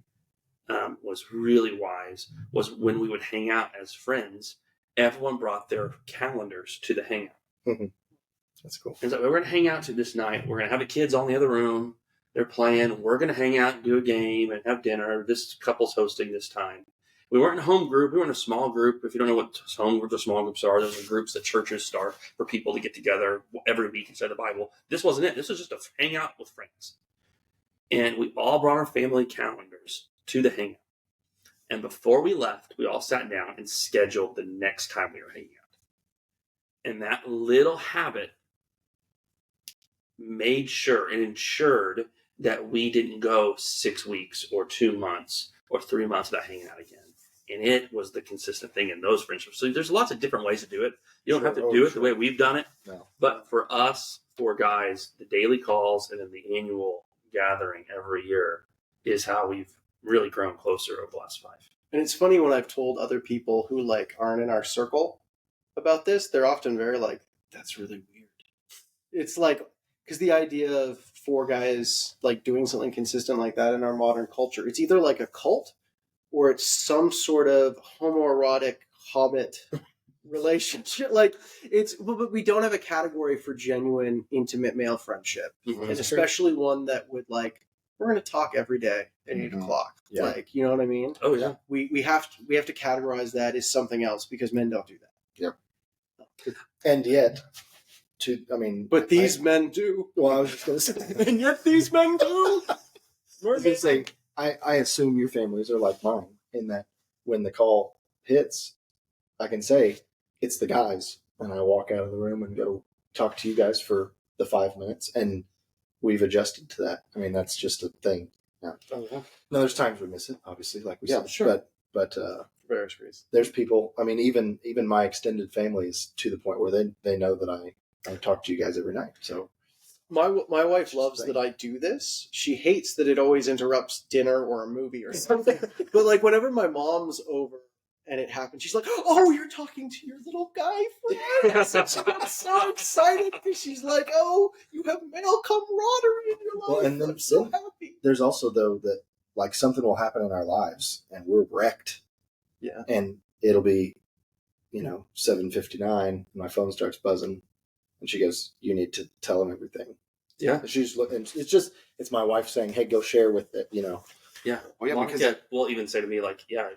was really wise, was when we would hang out as friends, everyone brought their calendars to the hangout. Mm-hmm. That's cool. And so we're going to hang out to this night. We're going to have the kids all in the other room. They're playing. We're going to hang out and do a game and have dinner. This couple's hosting this time. We weren't in a home group. We were in a small group. If you don't know what home groups or small groups are, those are groups that churches start for people to get together every week and study the Bible. This wasn't it. This was just a hangout with friends. And we all brought our family calendars to the hangout. And before we left, we all sat down and scheduled the next time we were hanging out. And that little habit made sure and ensured that we didn't go 6 weeks or 2 months or 3 months without hanging out again. And it was the consistent thing in those friendships. So there's lots of different ways to do it. You don't have to do it the way we've done it. No. But for us, for guys, the daily calls and then the annual gathering every year is how we've really grown closer over the last 5. And it's funny when I've told other people who like aren't in our circle about this, they're often very like, that's really weird. It's like, because the idea of 4 guys like doing something consistent like that in our modern culture, it's either like a cult or it's some sort of homoerotic hobbit relationship. Like but we don't have a category for genuine, intimate male friendship, Mm-hmm. and especially one that would like, we're going to talk every day at 8 o'clock. Yeah. Like, you know what I mean? Oh yeah. We have to categorize that as something else because men don't do that. And yet, But these men do. Well, I was just going to say. And yet these men do. I was going to say, I assume your families are like mine in that when the call hits, I can say it's the guys, and I walk out of the room and go talk to you guys for the 5 minutes, and we've adjusted to that. I mean, that's just a thing. Yeah. Oh, yeah. No, there's times we miss it, obviously, like we said. Sure. But Various reasons. there's people. I mean, even my extended family is to the point where they know that I talk to you guys every night. So My wife loves that I do this. She hates that it always interrupts dinner or a movie or something. But like whenever my mom's over and it happens, she's like, "Oh, you're talking to your little guy friend." So she gets so excited because she's like, "Oh, you have male camaraderie in your life." Well, and then I'm so happy. there's also though that like something will happen in our lives and we're wrecked. Yeah. And it'll be, 7:59 and my phone starts buzzing and she goes, "You need to tell him everything." Yeah. And she's looking, it's my wife saying, "Hey, go share with it," Yeah. Well, yeah, Monica will even say to me, like, yeah,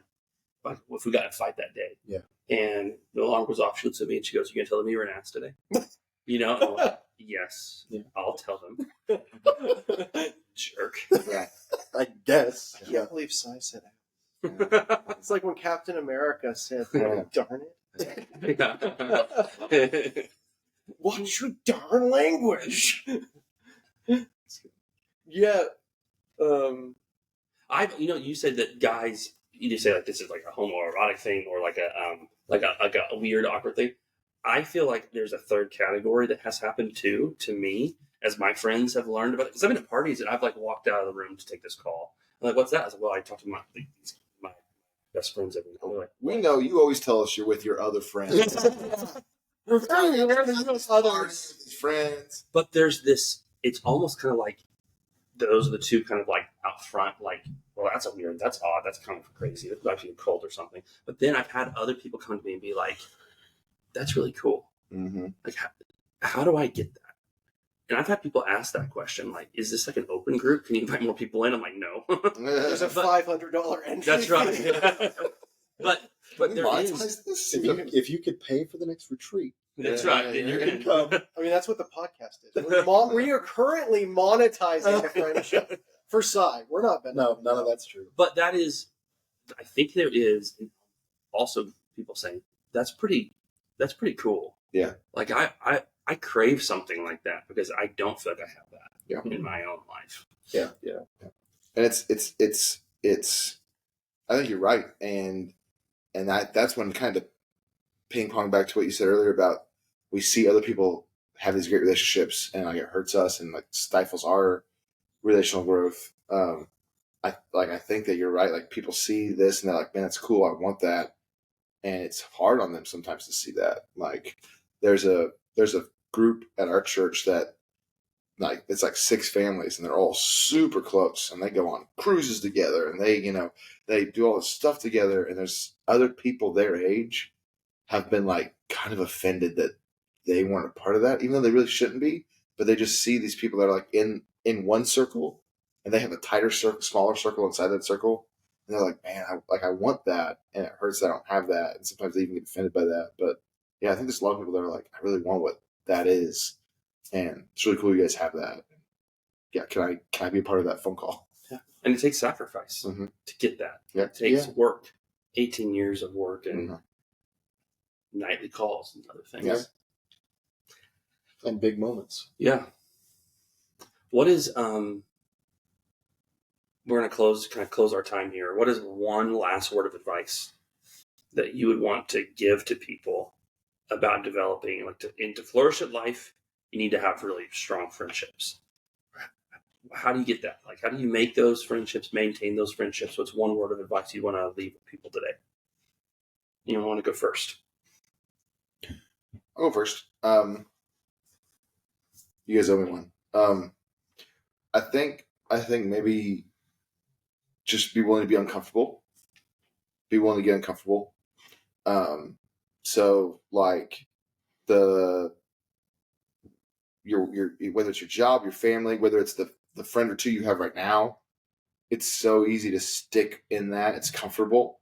like, if we got in a fight that day. Yeah. And the alarm goes off, she looks at me and she goes, "You gonna tell them you were an ass today?" I'm like, yes, Yeah. I'll tell them. Jerk. Yeah. I guess. I can't believe Sai said that. It's like when Captain America said, Yeah. "Darn it." Watch your darn language. Yeah. You said that guys, you just say like this is like a homoerotic thing or like a weird awkward thing. I feel like there's a third category that has happened too to me as my friends have learned about it. Because I've been at parties and I've like walked out of the room to take this call. I'm like, what's that? I was like, well, I talked to my best friends every night. They're like, We know you always tell us you're with your other friends. Friends. But there's this. It's almost kind of like those are the two kind of like out front, like, well, that's that's odd, that's kind of crazy, that's actually a cult or something. But then I've had other people come to me and be like, that's really cool. Mm-hmm. Like, how do I get that? And I've had people ask that question, like, is this like an open group? Can you invite more people in? I'm like, no. There's a $500 entry. That's right. But there monetize this? If you could pay for the next retreat. That's right. Yeah, You're yeah. gonna come. I mean, that's what the podcast is. We are currently monetizing the friendship for Psy. We're not. No, none of that's true. But that is, I think there is also people saying that's pretty cool. Yeah. Like I crave something like that because I don't feel like I have that in my own life. Yeah. And it's I think you're right. And that's when kind of ping pong back to what you said earlier about we see other people have these great relationships and like it hurts us and like stifles our relational growth. I think that you're right. Like people see this and they're like, man, that's cool. I want that. And it's hard on them sometimes to see that. Like there's a group at our church that like it's like 6 families and they're all super close and they go on cruises together and they do all this stuff together, and there's other people their age have been like kind of offended that they weren't a part of that, even though they really shouldn't be. But they just see these people that are like in one circle and they have a tighter circle, smaller circle inside that circle. And they're like, man, I want that. And it hurts that I don't have that. And sometimes they even get offended by that. But yeah, I think there's a lot of people that are like, I really want what that is. And it's really cool you guys have that. Yeah, can I be a part of that phone call? Yeah. And it takes sacrifice to get that. Yeah. It takes work, 18 years of work and nightly calls and other things. Yeah. And big moments. Yeah. What is we're gonna close our time here. What is one last word of advice that you would want to give to people about developing, like to flourish at life? You need to have really strong friendships. How do you get that? Like, how do you make those friendships, maintain those friendships? What's one word of advice you want to leave with people today? You want to go first? I'll go first. You guys owe me one. I think maybe just be willing to be uncomfortable. Be willing to get uncomfortable. So like your whether it's your job, your family, whether it's the friend or two you have right now, it's so easy to stick in that. It's comfortable.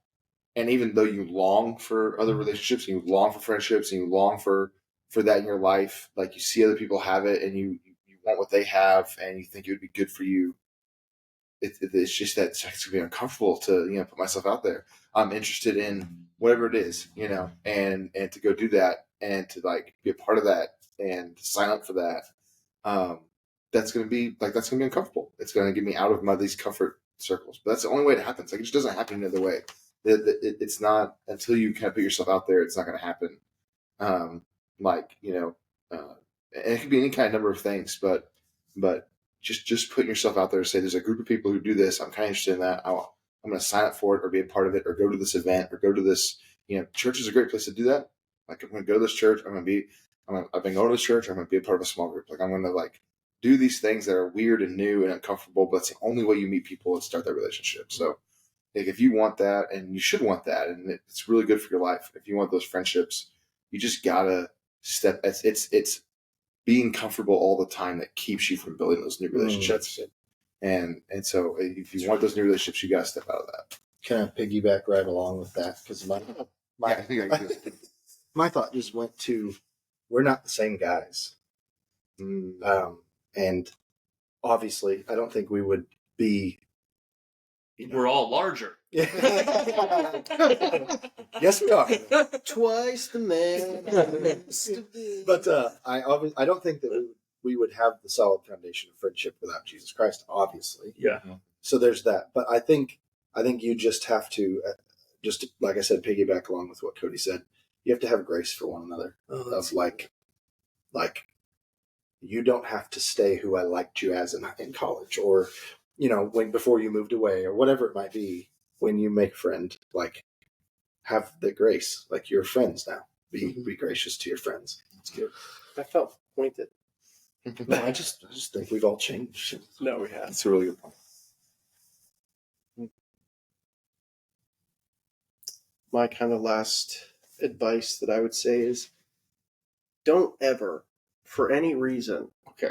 And even though you long for other relationships, and you long for friendships, and you long for that in your life, like you see other people have it and you want what they have and you think it would be good for you. It's just that it's going to be uncomfortable to, put myself out there. I'm interested in whatever it is, and to go do that and to like be a part of that and sign up for that. That's going to be uncomfortable. It's going to get me out of these comfort circles, but that's the only way it happens. Like it just doesn't happen any other way. It's not until you kind of put yourself out there, it's not going to happen. And it could be any kind of number of things, but just putting yourself out there to say, there's a group of people who do this. I'm kind of interested in that. I'm going to sign up for it or be a part of it or go to this event or go to this, church is a great place to do that. Like I'm going to go to this church. I've been going to this church. I'm going to be a part of a small group. Like I'm going to like do these things that are weird and new and uncomfortable, but it's the only way you meet people and start that relationship. So like if you want that, and you should want that, and it's really good for your life. If you want those friendships, you just gotta step. It's being comfortable all the time that keeps you from building those new relationships. And so if you want those new relationships, you gotta step out of that. Can I piggyback right along with that? Because I think I can do it. My thought just went to, we're not the same guys. And obviously, I don't think we would be. We're all larger. Yes, we are. Twice the man. But I don't think that would have the solid foundation of friendship without Jesus Christ, obviously. Yeah. So there's that. But I think you just have to, just like I said, piggyback along with what Cody said. You have to have grace for one another. Of like you don't have to stay who I liked you as in college, or before you moved away, or whatever it might be. When you make a friend, like, have the grace, like, you're friends now. Be gracious to your friends. It's good. I felt pointed. No, I just think we've all changed. No, we have. That's a really good point. My kind of last advice that I would say is, don't ever, for any reason,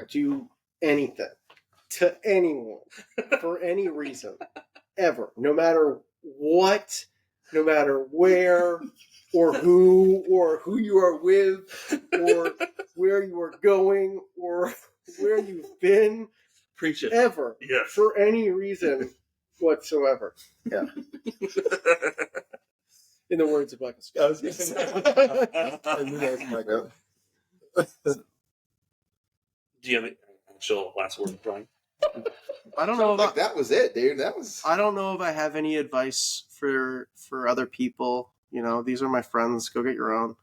do anything to anyone for any reason, ever, no matter what, no matter where, or who you are with, or where you are going, or where you've been. Preach it. Ever. Yes. For any reason whatsoever. Yeah. In the words of Michael Scott. I was going to say. Do you have an actual last word, Brian? I don't know if Like, that was it, dude. That was. I don't know if I have any advice for other people. These are my friends. Go get your own.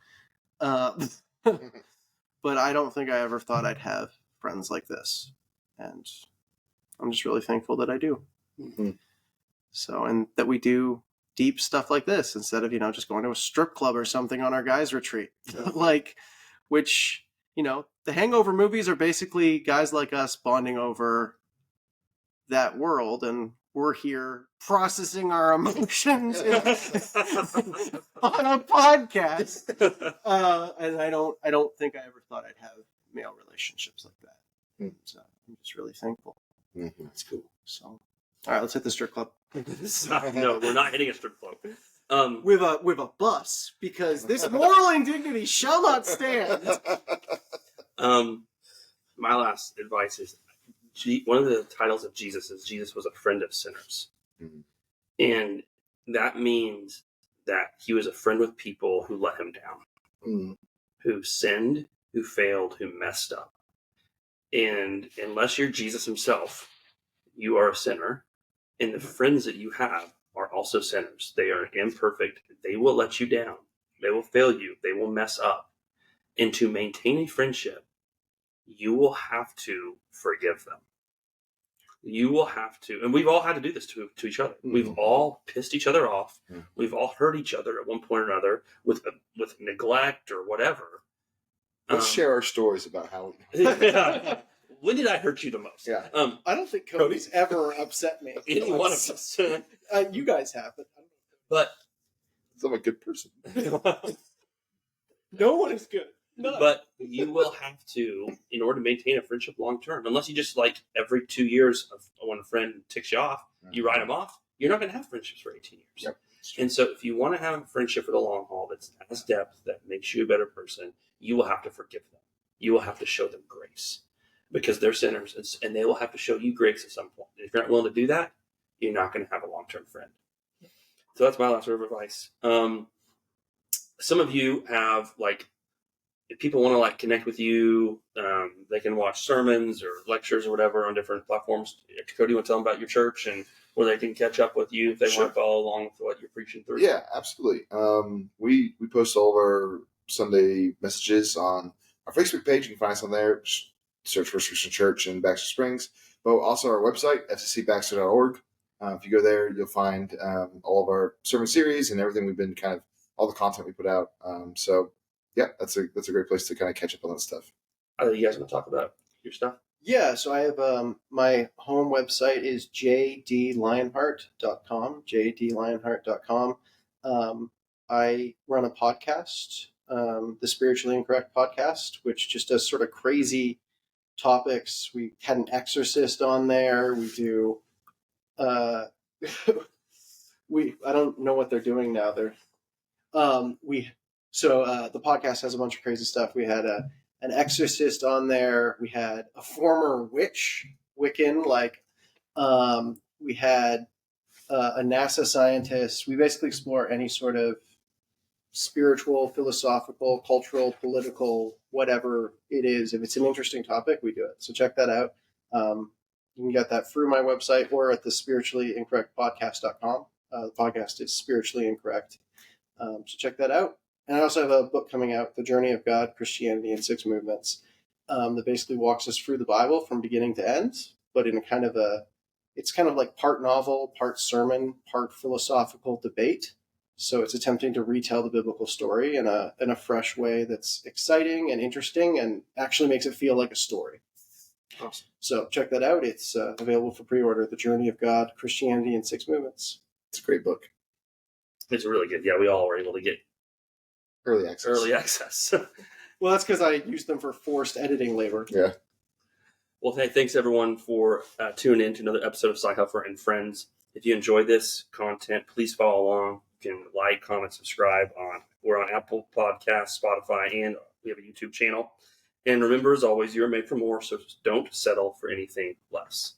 But I don't think I ever thought I'd have friends like this. And I'm just really thankful that I do. Mm-hmm. So, and that we do deep stuff like this instead of, just going to a strip club or something on our guys' retreat. Which, the Hangover movies are basically guys like us bonding over that world, and we're here processing our emotions on a podcast. And I don't think I ever thought I'd have male relationships like that. So I'm just really thankful. Mm-hmm. That's cool. So, all right, let's hit the strip club. No, we're not hitting a strip club. With a bus, because this moral indignity shall not stand. My last advice is, one of the titles of Jesus is Jesus was a friend of sinners. Mm-hmm. And that means that he was a friend with people who let him down, who sinned, who failed, who messed up. And unless you're Jesus himself, you are a sinner. And the friends that you have are also sinners. They are imperfect. They will let you down. They will fail you. They will mess up. And to maintain a friendship, you will have to forgive them. You will have to, and we've all had to do this to each other. Mm-hmm. We've all pissed each other off. Mm-hmm. We've all hurt each other at one point or another with neglect or whatever. Let's share our stories about how. Yeah. When did I hurt you the most? Yeah. I don't think Cody's ever upset me. Any one of us. You guys have, but I'm a good person. No one is good. None. But you will have to, in order to maintain a friendship long term, unless you just every 2 years when a friend ticks you off, you write them off, you're not going to have friendships for 18 years. Yep. And so if you want to have a friendship for the long haul that has depth, that makes you a better person, you will have to forgive them. You will have to show them grace because they're sinners, and they will have to show you grace at some point. And if you're not willing to do that, you're not going to have a long-term friend. So that's my last word of advice. Some of you have, if people want to connect with you, they can watch sermons or lectures or whatever on different platforms. Cody, you want to tell them about your church and where they can catch up with you if they want to follow along with what you're preaching through? Yeah, absolutely. We post all of our Sunday messages on our Facebook page. You can find us on there. Just search First Christian Church in Baxter Springs. But also our website, fccbaxter.org. If you go there, you'll find all of our sermon series and everything we've been all the content we put out. Yeah, that's a great place to kind of catch up on that stuff. You guys want to talk about your stuff? Yeah, so I have my home website is jdlionheart.com, jdlionheart.com. I run a podcast, the Spiritually Incorrect Podcast, which just does sort of crazy topics. We had an exorcist on there. We do I don't know what they're doing now. The podcast has a bunch of crazy stuff. We had an exorcist on there. We had a former Wiccan, we had a NASA scientist. We basically explore any sort of spiritual, philosophical, cultural, political, whatever it is. If it's an interesting topic, we do it. So check that out. You can get that through my website or at the spirituallyincorrectpodcast.com. The podcast is Spiritually Incorrect. So check that out. And I also have a book coming out, The Journey of God, Christianity in 6 Movements, that basically walks us through the Bible from beginning to end, but in it's kind of like part novel, part sermon, part philosophical debate. So it's attempting to retell the biblical story in a fresh way that's exciting and interesting and actually makes it feel like a story. Awesome. So check that out. It's available for pre-order. The Journey of God, Christianity in 6 Movements. It's a great book. It's really good. Yeah, we all were able to get Early access. early access. Well, that's because I used them for forced editing labor. Yeah. Well, hey, thanks everyone for tuning in to another episode of Cy Huffer and Friends. If you enjoy this content, please follow along. You can like, comment, subscribe. We're on Apple Podcasts, Spotify, and we have a YouTube channel. And remember, as always, you're made for more, so don't settle for anything less.